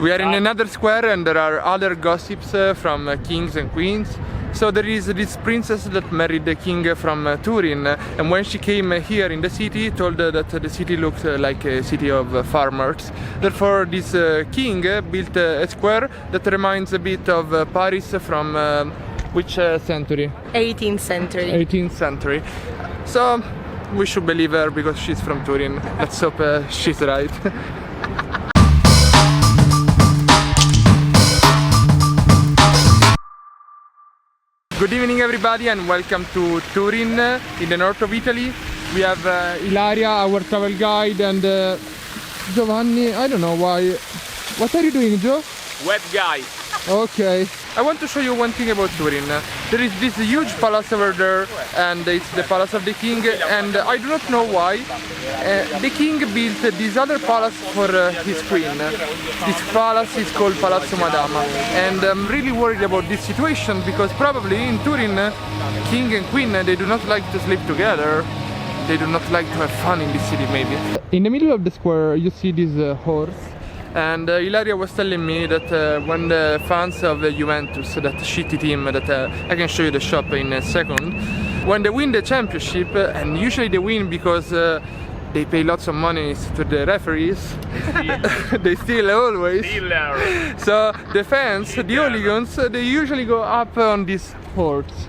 We are in another square and there are other gossips from kings and queens. So there is this princess that married the king from Turin, and when she came here in the city, told that the city looks like a city of farmers. Therefore this king built a square that reminds a bit of Paris from which century? 18th century. 18th century. So we should believe her because she's from Turin. Let's hope she's right. Good evening everybody and welcome to Turin in the north of Italy. We have Ilaria, our travel guide, and Giovanni, I don't know why. What are you doing, Joe? Web guy. Okay. I want to show you one thing about Turin. There is this huge palace over there and it's the palace of the king, and I do not know why. The king built this other palace for his queen. This palace is called Palazzo Madama, and I'm really worried about this situation because probably in Turin king and queen, they do not like to sleep together. They do not like to have fun in this city maybe. In the middle of the square you see this horse. And Ilaria was telling me that when the fans of Juventus, that shitty team, that I can show you the shop in a second, when they win the championship, and usually they win because they pay lots of money to the referees, they steal always. So the fans, the hooligans, they usually go up on this horse.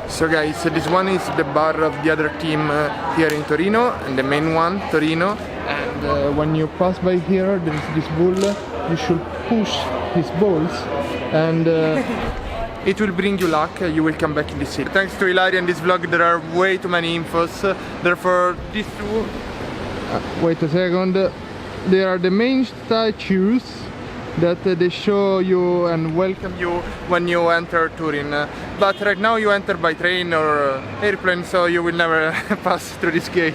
So guys, this one is the bar of the other team here in Torino, and the main one, Torino. And when you pass by here, there is this bull. You should push his balls, and it will bring you luck. You will come back in the city. Thanks to Ilaria in this vlog, there are way too many infos. Therefore, these two. Wait a second. They are the main statues that they show you and welcome you when you enter Turin. But right now you enter by train or airplane, so you will never pass through this gate.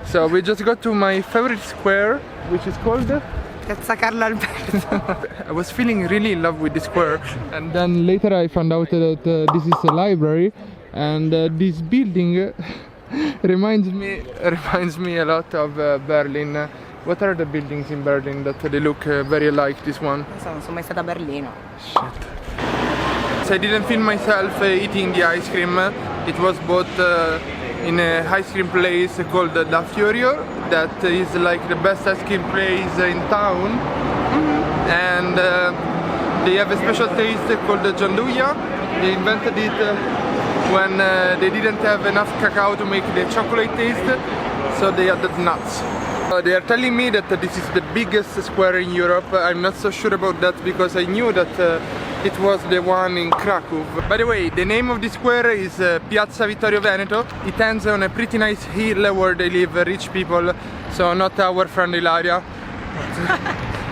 So we just got to my favorite square, which is called Piazza Carlo Alberto. I was feeling really in love with this square, and then later I found out that this is a library, and this building reminds me a lot of Berlin. What are the buildings in Berlin that they look very alike this one? Non sono mai stata a Berlino. Shit. So I didn't film myself eating the ice cream. It was bought in a ice cream place called Da Fiorio. That is like the best ice cream place in town. And they have a special taste called Gianduja. They invented it when they didn't have enough cacao to make the chocolate taste, so they added nuts. They are telling me that this is the biggest square in Europe. I'm not so sure about that because I knew that it was the one in Krakow. By the way, the name of the square is Piazza Vittorio Veneto. It ends on a pretty nice hill where they live rich people, so not our friend Ilaria.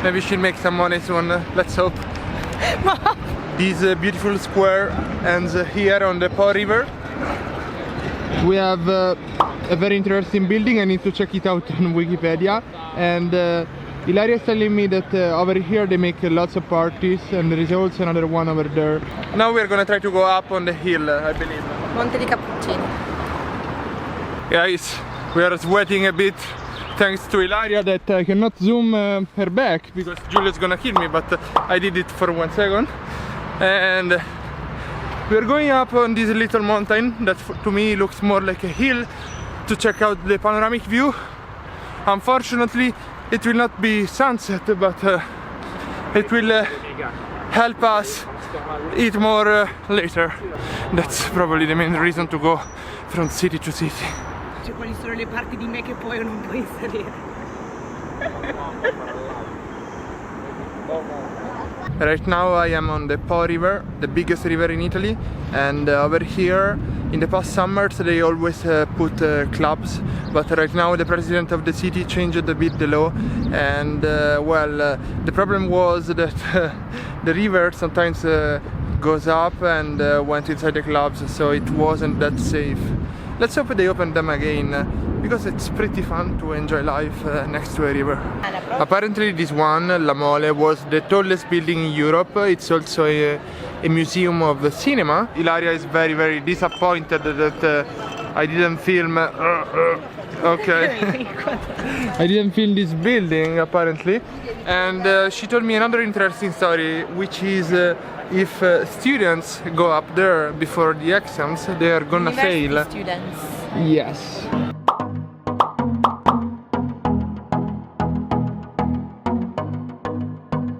Maybe she'll make some money soon, let's hope. This beautiful square ends here on the Po River. We have a very interesting building. I need to check it out on Wikipedia. And Ilaria is telling me that over here they make lots of parties, and there is also another one over there. Now we are gonna try to go up on the hill, I believe. Monte di Cappuccini. Guys, we are sweating a bit thanks to Ilaria that I cannot zoom her back because Giulio's gonna kill me, but I did it for 1 second. And we are going up on this little mountain that to me looks more like a hill to check out the panoramic view. Unfortunately, it will not be sunset, but it will help us eat more later. That's probably the main reason to go from city to city. Cioè, quali sono le parti di me che poi non puoi inserire? Right now I am on the Po River, the biggest river in Italy, and over here in the past summers they always put clubs, but right now the president of the city changed a bit the law, and the problem was that the river sometimes goes up and went inside the clubs, so it wasn't that safe. Let's hope they open them again, because it's pretty fun to enjoy life next to a river. Apparently this one, La Mole, was the tallest building in Europe. It's also a museum of cinema. Ilaria is very disappointed that I didn't film Okay. I didn't film this building apparently, and she told me another interesting story, which is if students go up there before the exams, they are gonna fail. Students. Yes.